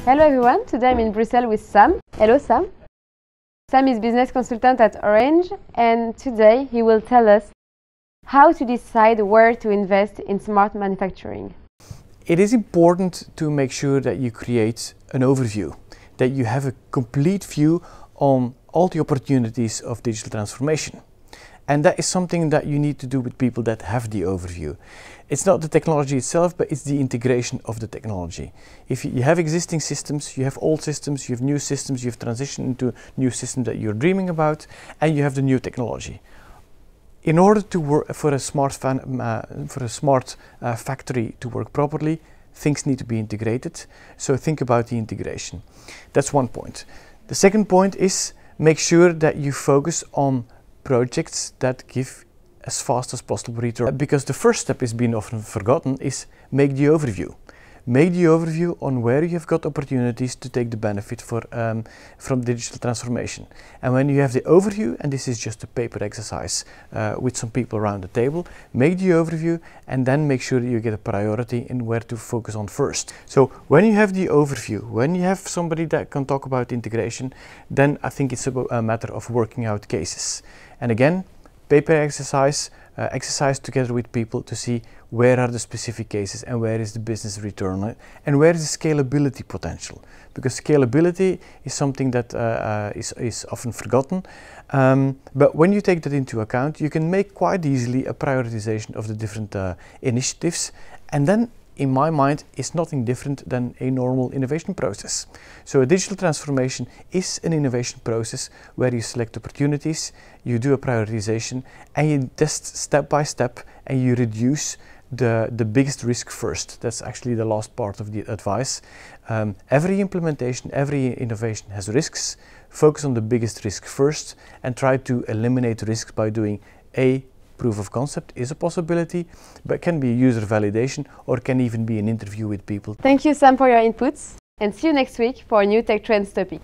Hello everyone, today I'm in Brussels with Sam. Hello Sam. Sam is business consultant at Orange and today he will tell us how to decide where to invest in smart manufacturing. It is important to make sure that you create an overview, that you have a complete view on all the opportunities of digital transformation. And that is something that you need to do with people that have the overview. It's not the technology itself, but it's the integration of the technology. If you have existing systems, you have old systems, you have new systems, you have transitioned into new systems that you're dreaming about, and you have the new technology. In order to work for a smart factory to work properly, things need to be integrated. So think about the integration. That's one point. The second point is make sure that you focus on projects that give as fast as possible return. Because the first step is being often forgotten is make the overview. Make the overview on where you have got opportunities to take the benefit from digital transformation. And when you have the overview, and this is just a paper exercise with some people around the table, make the overview and then make sure that you get a priority in where to focus on first. So when you have the overview, when you have somebody that can talk about integration, then I think it's a matter of working out cases. And again, paper exercise, exercise together with people to see where are the specific cases and where is the business return and where is the scalability potential. Because scalability is something that is often forgotten. But when you take that into account, you can make quite easily a prioritization of the different initiatives. And then, in my mind, it's nothing different than a normal innovation process. So a digital transformation is an innovation process where you select opportunities, you do a prioritization, and you test step by step, and you reduce the biggest risk first. That's actually the last part of the advice. Every implementation, every innovation has risks. Focus on the biggest risk first and try to eliminate risks by doing proof of concept is a possibility, but can be user validation or can even be an interview with people. Thank you Sam for your inputs and see you next week for a new Tech Trends topic.